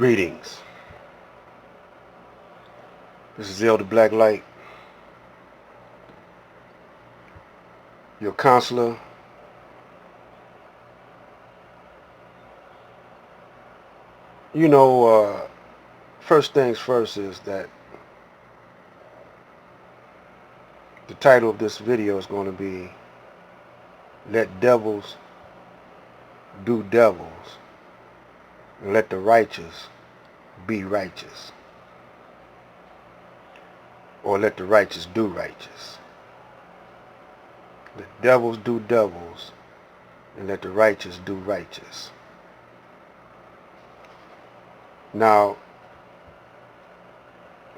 Greetings. This is Elder Blacklight, your counselor. You know, first things first is that the title of this video is going to be Let Devils Do Devils and Let the Righteous Be Righteous. Or let the righteous do righteous. Let devils do devils and let the righteous do righteous. Now,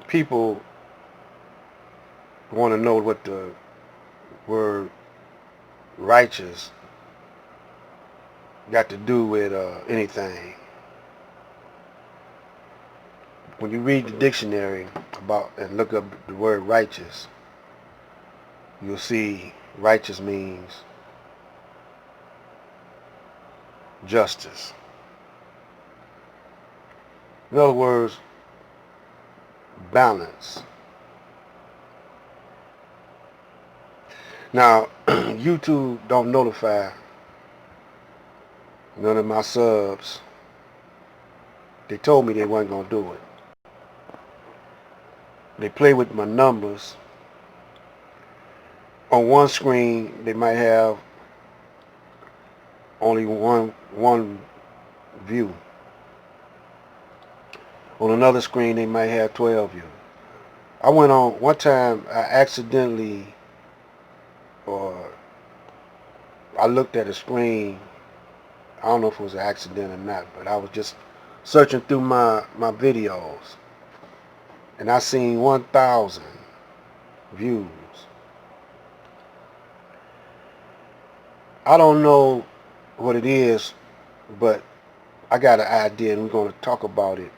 people want to know what the word righteous got to do with anything. When you read the dictionary about and look up the word righteous, you'll see righteous means justice. In other words, balance. Now, YouTube don't notify none of my subs. They told me they weren't going to do it. They play with my numbers. On one screen, they might have only one view. On another screen, they might have 12 views. I went on one time. I accidentally, or I looked at a screen. I don't know if it was an accident or not, but I was just searching through my videos, and I seen 1,000 views. I don't know what it is, but I got an idea, and we're going to talk about it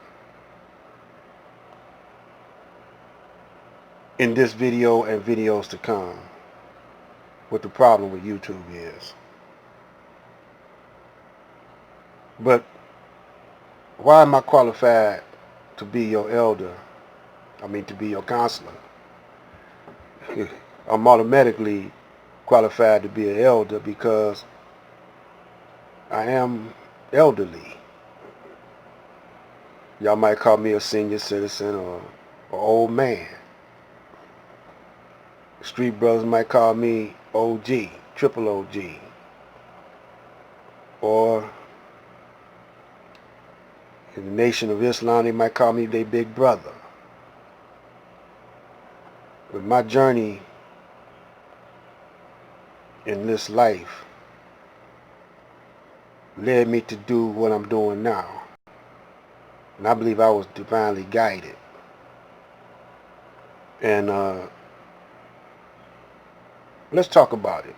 in this video and videos to come. What the problem with YouTube is. But why am I qualified to be your elder? To be your counselor. I'm automatically qualified to be an elder because I am elderly. Y'all might call me a senior citizen or an old man. Street brothers might call me OG, triple OG. Or in the Nation of Islam, they might call me their big brother. But my journey in this life led me to do what I'm doing now. And I believe I was divinely guided. And let's talk about it.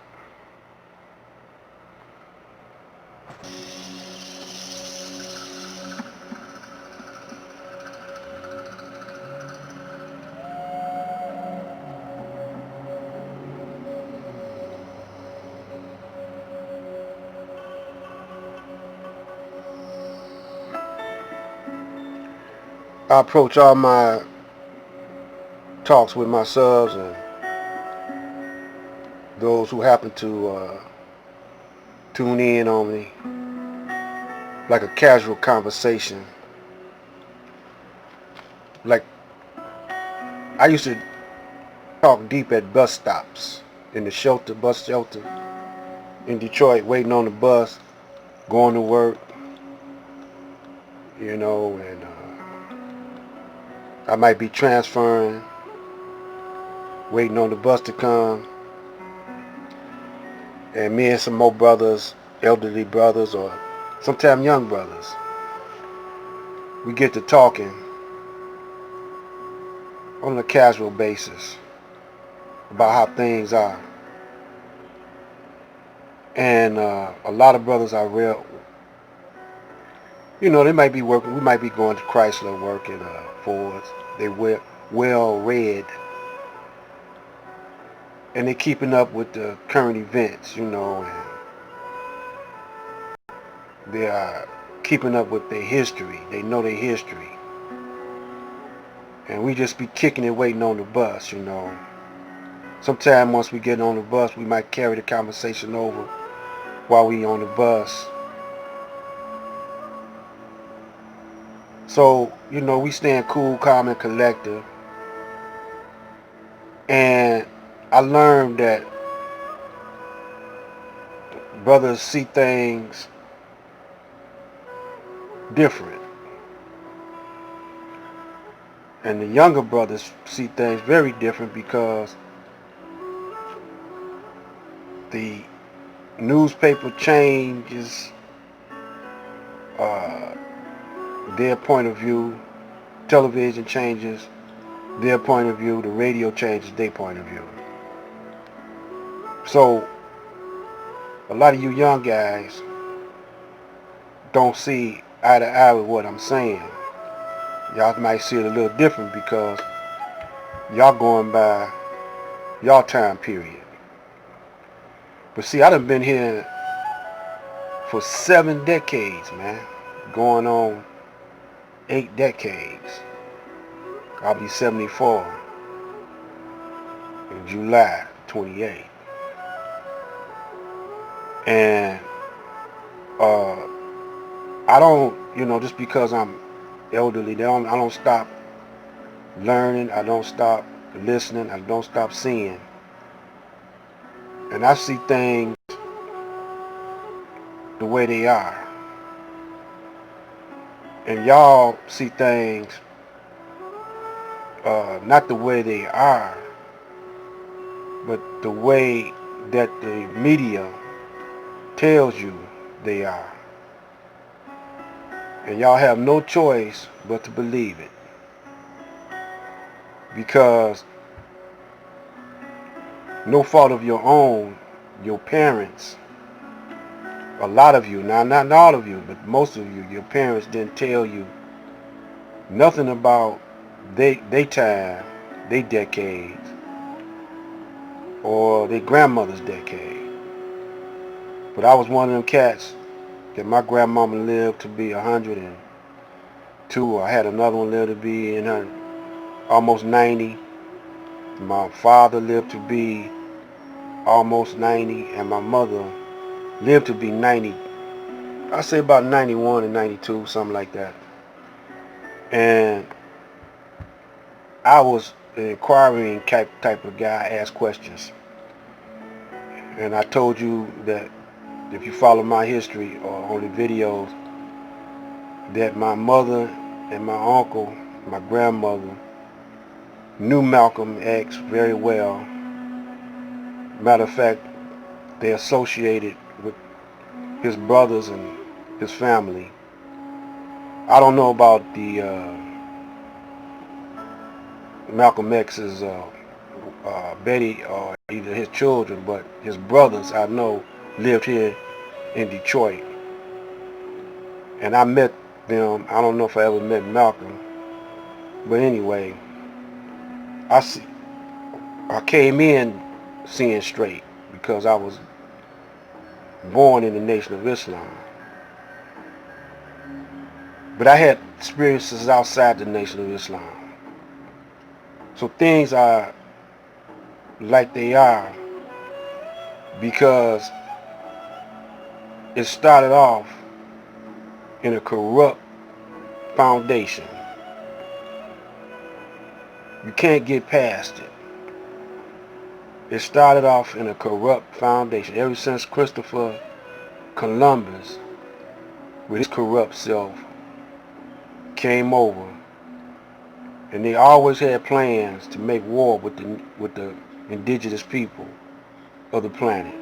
I approach all my talks with my subs and those who happen to tune in on me like a casual conversation. Like I used to talk deep at bus stops, in the bus shelter in Detroit, waiting on the bus, going to work, and I might be transferring, waiting on the bus to come, and me and some more brothers, elderly brothers or sometimes young brothers, we get to talking on a casual basis about how things are. And a lot of brothers are real, they might be working, we might be going to Chrysler working Fords. They well read, and they're keeping up with the current events, and they are keeping up with their history. They know their history. And we just be kicking it waiting on the bus, you know. Sometime once we get on the bus, we might carry the conversation over while we on the bus. So, you know, we staying cool, calm, and collective. And I learned that brothers see things different. And the younger brothers see things very different because the newspaper changes uh, their point of view, television changes their point of view, the radio changes their point of view. So a lot of you young guys don't see eye to eye with what I'm saying. Y'all might see it a little different because y'all going by y'all time period. But see, I done been here for 7 decades, man. Going on 8 decades. I'll be 74 in July 28. And I don't, you know, just because I'm elderly, I don't stop learning. I don't stop listening. I don't stop seeing. And I see things the way they are. And y'all see things not the way they are, but the way that the media tells you they are. And y'all have no choice but to believe it. Because no fault of your own, your parents, a lot of you, now not all of you, but most of you, your parents didn't tell you nothing about they time, they decades, or their grandmother's decade. But I was one of them cats that my grandmama lived to be 102. I had another one live to be in her almost 90. My father lived to be almost 90, and my mother lived to be 90. I say about 91 and 92, something like that. And I was an inquiring type of guy. I asked questions. And I told you that if you follow my history or on the videos, that my mother and my uncle, my grandmother, knew Malcolm X very well. Matter of fact, they associated with his brothers and his family. I don't know about the Malcolm X's Betty or either his children, but his brothers I know lived here in Detroit. And I met them. I don't know if I ever met Malcolm, but anyway, I came in seeing straight because I was born in the Nation of Islam. But I had experiences outside the Nation of Islam. So things are like they are because it started off in a corrupt foundation. You can't get past it. It started off in a corrupt foundation. Ever since Christopher Columbus, with his corrupt self, came over, and they always had plans to make war with the indigenous people of the planet.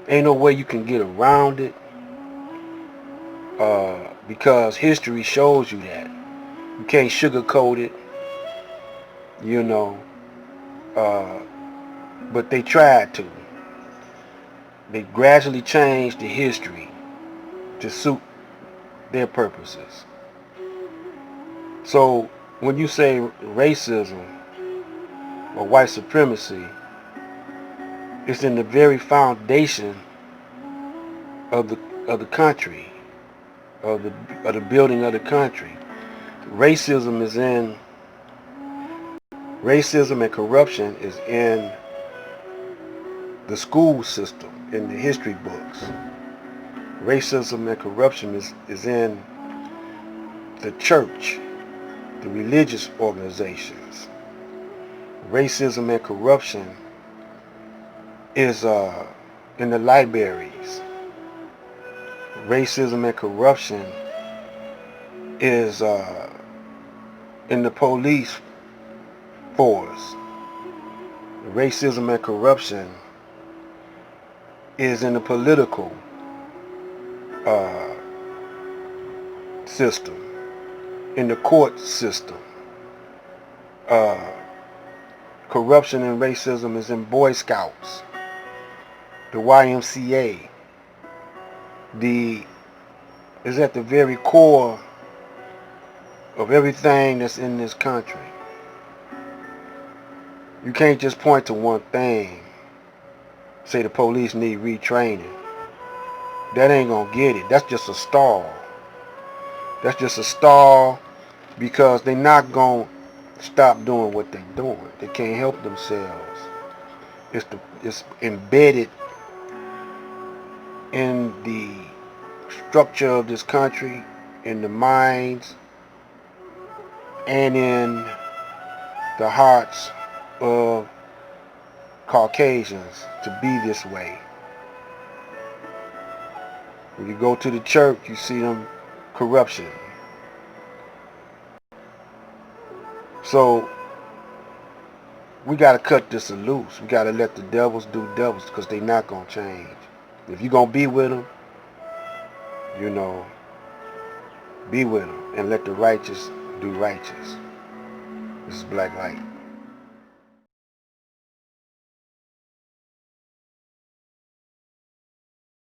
Ain't no way you can get around it because history shows you that. You can't sugarcoat it, you know. But they tried to. They gradually changed the history to suit their purposes. So when you say racism or white supremacy, it's in the very foundation of the country. of the building of the country. Racism is in Racism and corruption is in the school system, in the history books. Racism and corruption is in the church, the religious organizations. Racism and corruption is in the libraries. Racism and corruption is in the police force. Racism and corruption is in the political system, in the court system. Corruption and racism is in Boy Scouts, the YMCA. Is at the very core of everything that's in this country. You can't just point to one thing, say the police need retraining. That ain't gonna get it. That's just a stall. That's just a stall because they're not gonna stop doing what they're doing. They can't help themselves. It's embedded in the structure of this country, in the minds, and in the hearts of Caucasians to be this way. When you go to the church, you see them corruption. So we got to cut this loose. We got to let the devils do devils because they're not going to change. If you're going to be with them, be with them and let the righteous do righteous. This is Black Light.